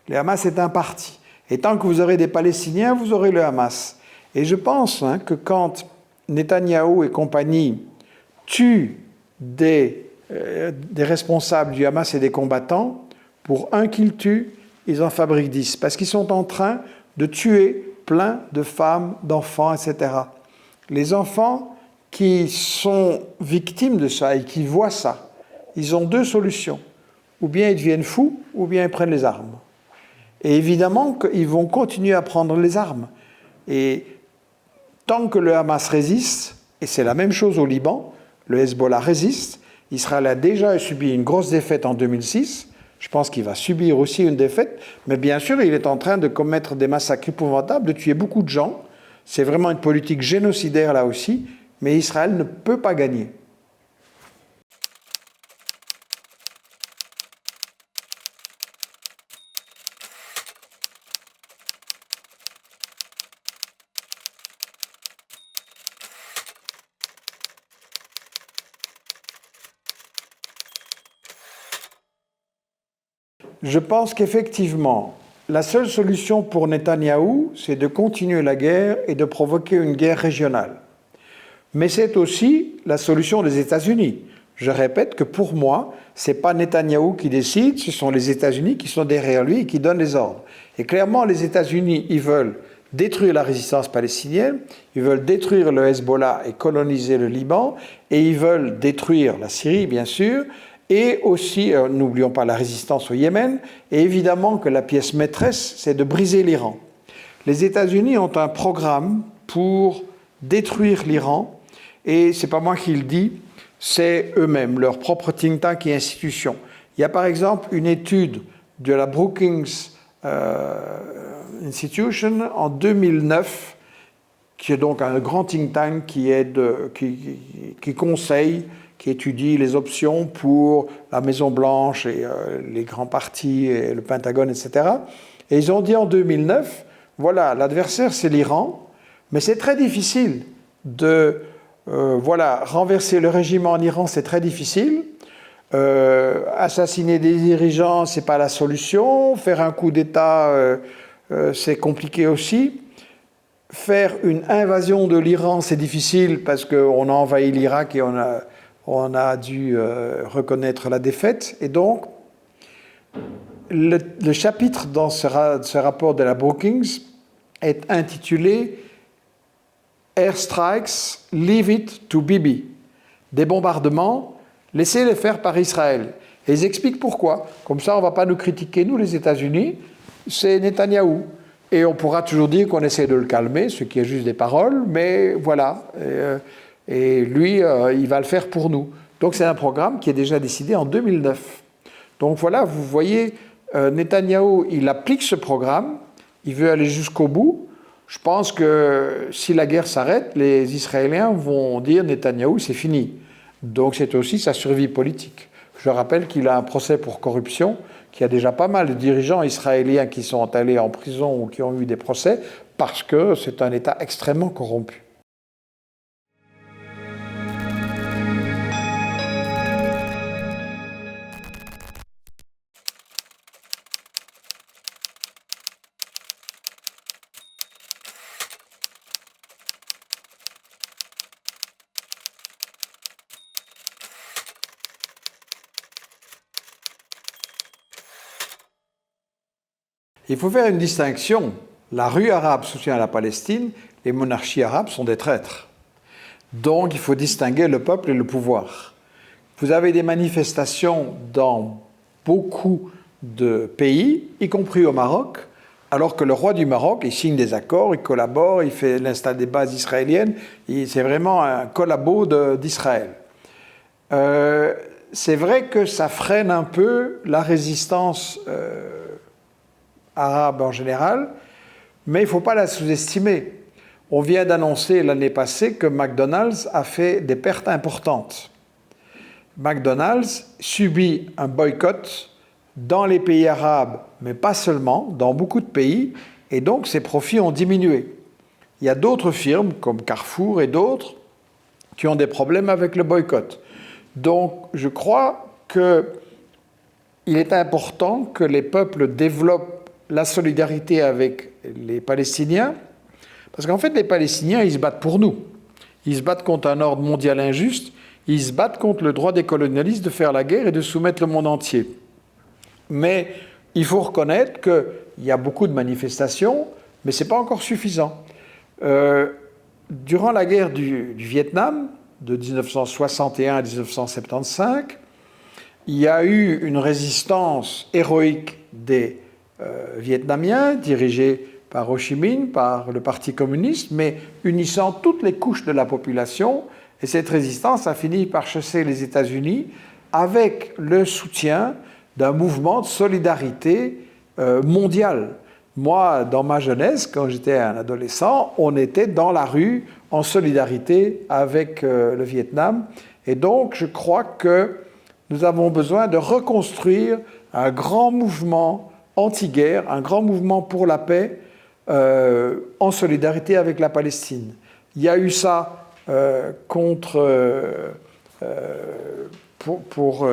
[SPEAKER 1] Le Hamas est un parti. Et tant que vous aurez des Palestiniens, vous aurez le Hamas. Et je pense que quand Netanyahou et compagnie tuent des responsables du Hamas et des combattants, pour un qu'ils tuent, ils en fabriquent 10. Parce qu'ils sont en train de tuer plein de femmes, d'enfants, etc. Les enfants qui sont victimes de ça et qui voient ça, ils ont deux solutions. Ou bien ils deviennent fous, ou bien ils prennent les armes. Et évidemment qu'ils vont continuer à prendre les armes. Et tant que le Hamas résiste, et c'est la même chose au Liban, le Hezbollah résiste, Israël a déjà subi une grosse défaite en 2006, je pense qu'il va subir aussi une défaite, mais bien sûr, il est en train de commettre des massacres épouvantables, de tuer beaucoup de gens. C'est vraiment une politique génocidaire là aussi, mais Israël ne peut pas gagner. Je pense qu'effectivement, la seule solution pour Netanyahou, c'est de continuer la guerre et de provoquer une guerre régionale. Mais c'est aussi la solution des États-Unis. Je répète que pour moi, ce n'est pas Netanyahou qui décide, ce sont les États-Unis qui sont derrière lui et qui donnent les ordres. Et clairement, les États-Unis, ils veulent détruire la résistance palestinienne, ils veulent détruire le Hezbollah et coloniser le Liban, et ils veulent détruire la Syrie, bien sûr, et aussi, n'oublions pas la résistance au Yémen, et évidemment que la pièce maîtresse, c'est de briser l'Iran. Les États-Unis ont un programme pour détruire l'Iran, et ce n'est pas moi qui le dis, c'est eux-mêmes, leur propre think tank et institution. Il y a par exemple une étude de la Brookings Institution en 2009, qui est donc un grand think tank qui conseille, qui étudie les options pour la Maison-Blanche et les grands partis et le Pentagone, etc. Et ils ont dit en 2009, voilà, l'adversaire c'est l'Iran, mais c'est très difficile de renverser le régime en Iran, c'est très difficile. Assassiner des dirigeants, c'est pas la solution. Faire un coup d'État, c'est compliqué aussi. Faire une invasion de l'Iran, c'est difficile parce qu'on a envahi l'Irak et on a dû reconnaître la défaite. Et donc, le chapitre dans ce rapport de la Brookings est intitulé « Airstrikes, leave it to Bibi ». Des bombardements, laissez-les faire par Israël. Et ils expliquent pourquoi. Comme ça, on ne va pas nous critiquer, nous, les États-Unis, c'est Netanyahou. Et on pourra toujours dire qu'on essaie de le calmer, ce qui est juste des paroles, mais voilà. Et lui, il va le faire pour nous. Donc c'est un programme qui est déjà décidé en 2009. Donc voilà, vous voyez, Netanyahou, il applique ce programme, il veut aller jusqu'au bout. Je pense que si la guerre s'arrête, les Israéliens vont dire Netanyahou, c'est fini. Donc c'est aussi sa survie politique. Je rappelle qu'il a un procès pour corruption, qu'il y a déjà pas mal de dirigeants israéliens qui sont allés en prison ou qui ont eu des procès parce que c'est un État extrêmement corrompu. Il faut faire une distinction. La rue arabe soutient la Palestine, les monarchies arabes sont des traîtres. Donc il faut distinguer le peuple et le pouvoir. Vous avez des manifestations dans beaucoup de pays, y compris au Maroc, alors que le roi du Maroc, il signe des accords, il collabore, il installe des bases israéliennes, c'est vraiment un collabo d'Israël. C'est vrai que ça freine un peu la résistance arabe en général, mais il ne faut pas la sous-estimer. On vient d'annoncer l'année passée que McDonald's a fait des pertes importantes. McDonald's subit un boycott dans les pays arabes, mais pas seulement, dans beaucoup de pays, et donc ses profits ont diminué. Il y a d'autres firmes, comme Carrefour et d'autres, qui ont des problèmes avec le boycott. Donc je crois qu'il est important que les peuples développent la solidarité avec les Palestiniens, parce qu'en fait, les Palestiniens, ils se battent pour nous. Ils se battent contre un ordre mondial injuste, ils se battent contre le droit des colonialistes de faire la guerre et de soumettre le monde entier. Mais il faut reconnaître qu'il y a beaucoup de manifestations, mais ce n'est pas encore suffisant. Durant la guerre du Vietnam, de 1961 à 1975, il y a eu une résistance héroïque des Vietnamiens, dirigée par Ho Chi Minh, par le Parti communiste, mais unissant toutes les couches de la population. Et cette résistance a fini par chasser les États-Unis avec le soutien d'un mouvement de solidarité mondial. Moi, dans ma jeunesse, quand j'étais un adolescent, on était dans la rue en solidarité avec le Vietnam. Et donc, je crois que nous avons besoin de reconstruire un grand mouvement anti-guerre, un grand mouvement pour la paix en solidarité avec la Palestine. Il y a eu ça pour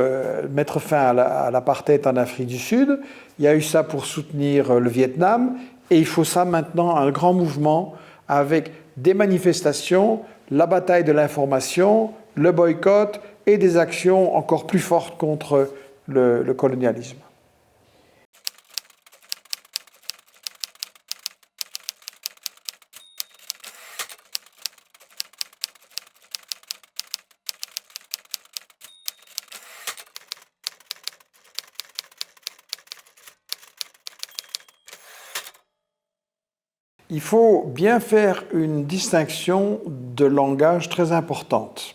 [SPEAKER 1] mettre fin à l'apartheid en Afrique du Sud. Il y a eu ça pour soutenir le Vietnam. Et il faut ça maintenant, un grand mouvement avec des manifestations, la bataille de l'information, le boycott et des actions encore plus fortes contre le colonialisme. Il faut bien faire une distinction de langage très importante.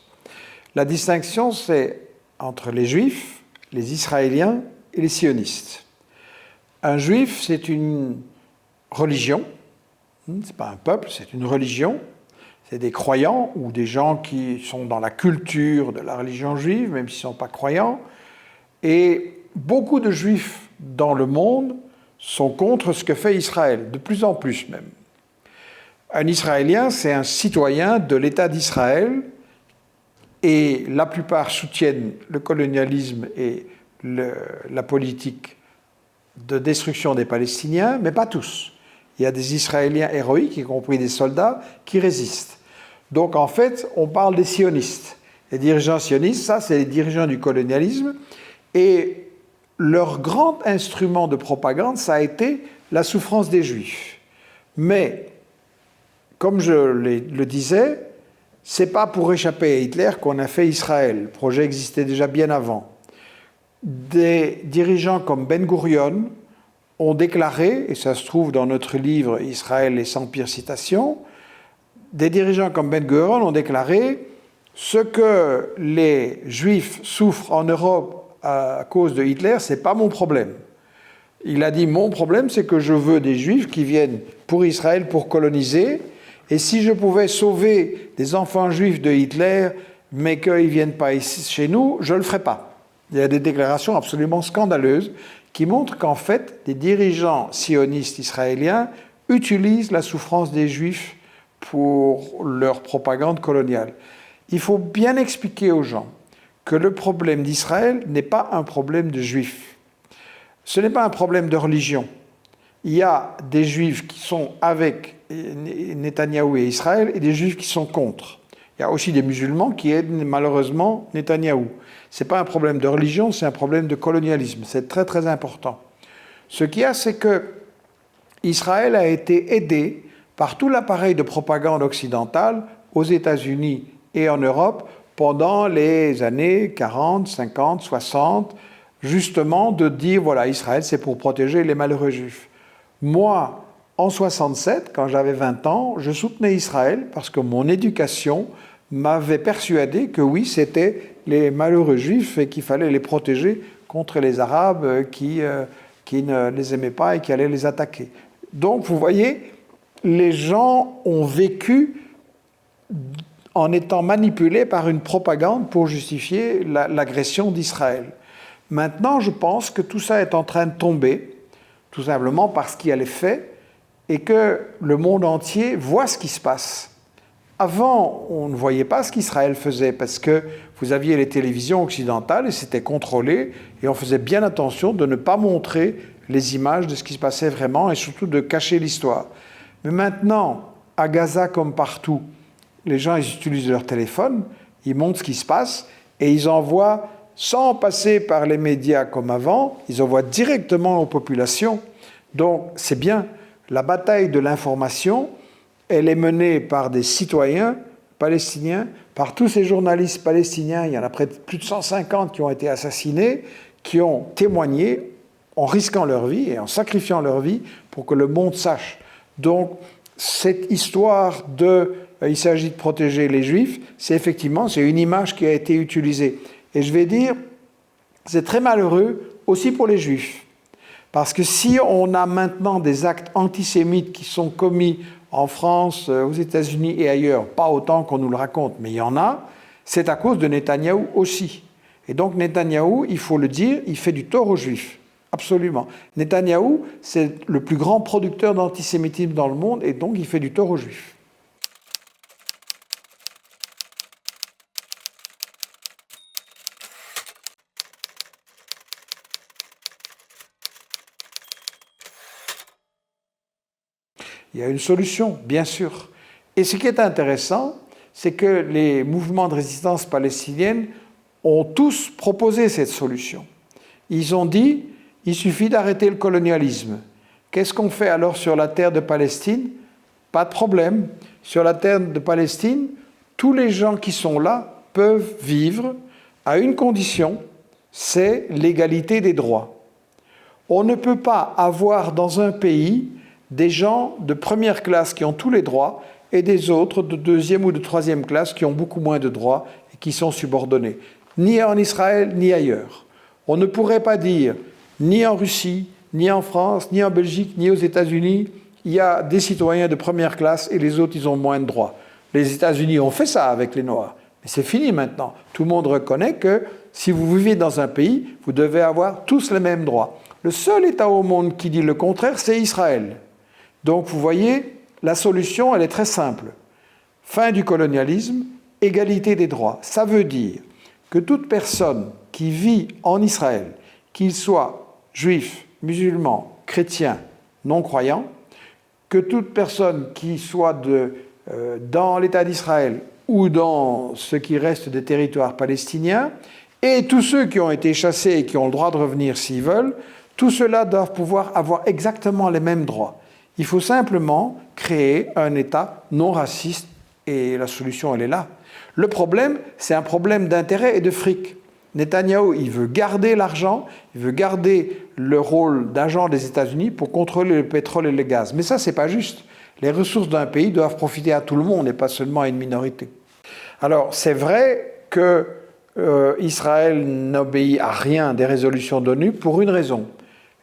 [SPEAKER 1] La distinction, c'est entre les Juifs, les Israéliens et les sionistes. Un Juif, c'est une religion, ce n'est pas un peuple, c'est une religion. C'est des croyants ou des gens qui sont dans la culture de la religion juive, même s'ils ne sont pas croyants. Et beaucoup de Juifs dans le monde sont contre ce que fait Israël, de plus en plus même. Un Israélien, c'est un citoyen de l'État d'Israël, et la plupart soutiennent le colonialisme et la politique de destruction des Palestiniens, mais pas tous. Il y a des Israéliens héroïques, y compris des soldats, qui résistent. Donc en fait, on parle des sionistes. Les dirigeants sionistes, ça, c'est les dirigeants du colonialisme, et leur grand instrument de propagande, ça a été la souffrance des Juifs. Mais comme je le disais, ce n'est pas pour échapper à Hitler qu'on a fait Israël. Le projet existait déjà bien avant. Des dirigeants comme Ben Gurion ont déclaré, et ça se trouve dans notre livre « Israël et sans pire citation », des dirigeants comme Ben Gurion ont déclaré « Ce que les Juifs souffrent en Europe à cause de Hitler, ce n'est pas mon problème. » Il a dit « Mon problème, c'est que je veux des Juifs qui viennent pour Israël pour coloniser. Et si je pouvais sauver des enfants juifs de Hitler, mais qu'ils ne viennent pas ici chez nous, je ne le ferais pas. » Il y a des déclarations absolument scandaleuses qui montrent qu'en fait, les dirigeants sionistes israéliens utilisent la souffrance des Juifs pour leur propagande coloniale. Il faut bien expliquer aux gens que le problème d'Israël n'est pas un problème de Juifs. Ce n'est pas un problème de religion. Il y a des Juifs qui sont avec Netanyahou et Israël et des Juifs qui sont contre. Il y a aussi des musulmans qui aident malheureusement Netanyahou. Ce n'est pas un problème de religion, c'est un problème de colonialisme. C'est très très important. Ce qu'il y a, c'est que Israël a été aidé par tout l'appareil de propagande occidentale aux États-Unis et en Europe pendant les années 40, 50, 60, justement de dire, voilà, Israël, c'est pour protéger les malheureux Juifs. Moi, en 67, quand j'avais 20 ans, je soutenais Israël parce que mon éducation m'avait persuadé que oui, c'était les malheureux Juifs et qu'il fallait les protéger contre les Arabes qui ne les aimaient pas et qui allaient les attaquer. Donc, vous voyez, les gens ont vécu en étant manipulés par une propagande pour justifier l'agression d'Israël. Maintenant, je pense que tout ça est en train de tomber, tout simplement parce qu'il y a les faits et que le monde entier voit ce qui se passe. Avant, on ne voyait pas ce qu'Israël faisait parce que vous aviez les télévisions occidentales et c'était contrôlé et on faisait bien attention de ne pas montrer les images de ce qui se passait vraiment et surtout de cacher l'histoire. Mais maintenant, à Gaza comme partout, les gens ils utilisent leur téléphone, ils montrent ce qui se passe et ils envoient, sans passer par les médias comme avant, ils envoient directement aux populations. Donc c'est bien, la bataille de l'information, elle est menée par des citoyens palestiniens, par tous ces journalistes palestiniens, il y en a près de plus de 150 qui ont été assassinés, qui ont témoigné en risquant leur vie et en sacrifiant leur vie pour que le monde sache. Donc, cette histoire il s'agit de protéger les Juifs, c'est une image qui a été utilisée. Et je vais dire, c'est très malheureux aussi pour les Juifs. Parce que si on a maintenant des actes antisémites qui sont commis en France, aux États-Unis et ailleurs, pas autant qu'on nous le raconte, mais il y en a, c'est à cause de Netanyahou aussi. Et donc Netanyahou, il faut le dire, il fait du tort aux Juifs. Absolument. Netanyahou, c'est le plus grand producteur d'antisémitisme dans le monde et donc il fait du tort aux Juifs. Il y a une solution, bien sûr. Et ce qui est intéressant, c'est que les mouvements de résistance palestinienne ont tous proposé cette solution. Ils ont dit, il suffit d'arrêter le colonialisme. Qu'est-ce qu'on fait alors sur la terre de Palestine? Pas de problème. Sur la terre de Palestine, tous les gens qui sont là peuvent vivre à une condition, c'est l'égalité des droits. On ne peut pas avoir dans un pays des gens de première classe qui ont tous les droits et des autres de deuxième ou de troisième classe qui ont beaucoup moins de droits et qui sont subordonnés. Ni en Israël, ni ailleurs. On ne pourrait pas dire, ni en Russie, ni en France, ni en Belgique, ni aux États-Unis, il y a des citoyens de première classe et les autres, ils ont moins de droits. Les États-Unis ont fait ça avec les Noirs. Mais c'est fini maintenant. Tout le monde reconnaît que si vous vivez dans un pays, vous devez avoir tous les mêmes droits. Le seul État au monde qui dit le contraire, c'est Israël. Donc vous voyez, la solution, elle est très simple. Fin du colonialisme, égalité des droits. Ça veut dire que toute personne qui vit en Israël, qu'il soit juif, musulman, chrétien, non-croyant, que toute personne qui soit dans l'État d'Israël ou dans ce qui reste des territoires palestiniens, et tous ceux qui ont été chassés et qui ont le droit de revenir s'ils veulent, tous ceux-là doivent pouvoir avoir exactement les mêmes droits. Il faut simplement créer un État non raciste et la solution, elle est là. Le problème, c'est un problème d'intérêt et de fric. Netanyahou, il veut garder l'argent, il veut garder le rôle d'agent des États-Unis pour contrôler le pétrole et le gaz. Mais ça, c'est pas juste. Les ressources d'un pays doivent profiter à tout le monde et pas seulement à une minorité. Alors, c'est vrai que Israël n'obéit à rien des résolutions de l'ONU pour une raison.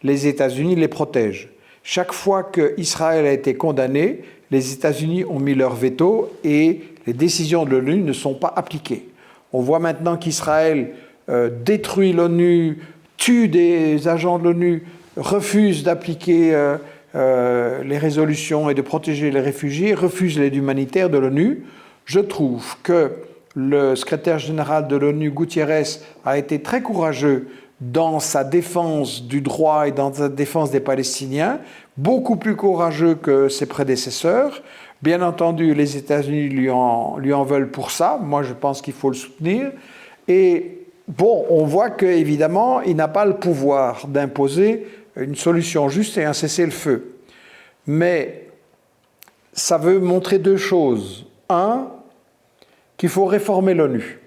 [SPEAKER 1] Les États-Unis les protègent. Chaque fois qu'Israël a été condamné, les États-Unis ont mis leur veto et les décisions de l'ONU ne sont pas appliquées. On voit maintenant qu'Israël détruit l'ONU, tue des agents de l'ONU, refuse d'appliquer les résolutions et de protéger les réfugiés, refuse l'aide humanitaire de l'ONU. Je trouve que le secrétaire général de l'ONU, Guterres, a été très courageux dans sa défense du droit et dans sa défense des Palestiniens, beaucoup plus courageux que ses prédécesseurs. Bien entendu, les États-Unis lui en veulent pour ça. Moi, je pense qu'il faut le soutenir. Et bon, on voit qu'évidemment, il n'a pas le pouvoir d'imposer une solution juste et un cessez-le-feu. Mais ça veut montrer deux choses. Un, qu'il faut réformer l'ONU.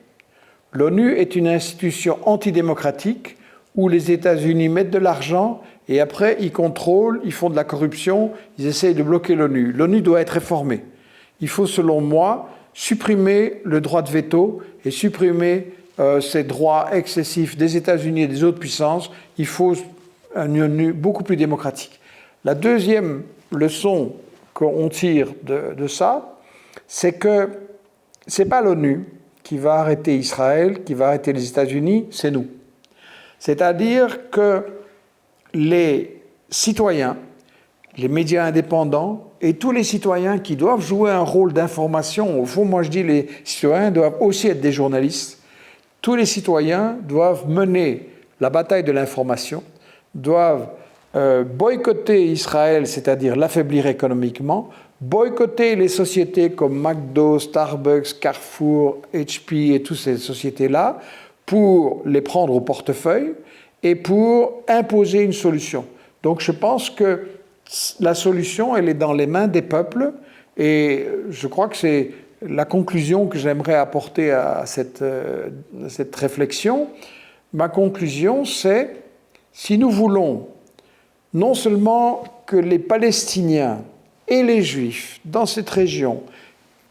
[SPEAKER 1] L'ONU est une institution antidémocratique où les États-Unis mettent de l'argent et après ils contrôlent, ils font de la corruption, ils essayent de bloquer l'ONU. L'ONU doit être réformée. Il faut, selon moi, supprimer le droit de veto et supprimer ces droits excessifs des États-Unis et des autres puissances. Il faut une ONU beaucoup plus démocratique. La deuxième leçon qu'on tire de ça, c'est que ce n'est pas l'ONU qui va arrêter Israël, qui va arrêter les États-Unis, c'est nous. C'est-à-dire que les citoyens, les médias indépendants et tous les citoyens qui doivent jouer un rôle d'information, au fond, moi je dis les citoyens doivent aussi être des journalistes, tous les citoyens doivent mener la bataille de l'information, doivent boycotter Israël, c'est-à-dire l'affaiblir économiquement, boycotter les sociétés comme McDo, Starbucks, Carrefour, HP et toutes ces sociétés-là pour les prendre au portefeuille et pour imposer une solution. Donc je pense que la solution, elle est dans les mains des peuples et je crois que c'est la conclusion que j'aimerais apporter à cette réflexion. Ma conclusion, c'est si nous voulons non seulement que les Palestiniens et les Juifs dans cette région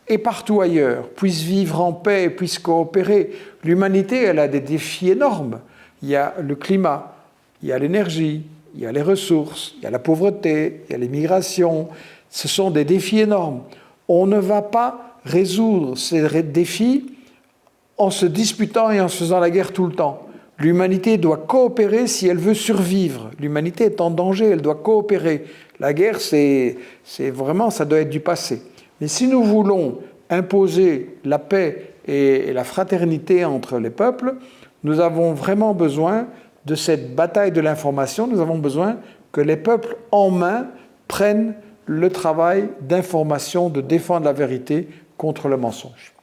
[SPEAKER 1] et partout ailleurs puissent vivre en paix et puissent coopérer, l'humanité, elle a des défis énormes. Il y a le climat, il y a l'énergie, il y a les ressources, il y a la pauvreté, il y a l'immigration. Ce sont des défis énormes. On ne va pas résoudre ces défis en se disputant et en se faisant la guerre tout le temps. L'humanité doit coopérer si elle veut survivre. L'humanité est en danger, elle doit coopérer. La guerre, c'est vraiment, ça doit être du passé. Mais si nous voulons imposer la paix et la fraternité entre les peuples, nous avons vraiment besoin de cette bataille de l'information. Nous avons besoin que les peuples en main prennent le travail d'information, de défendre la vérité contre le mensonge.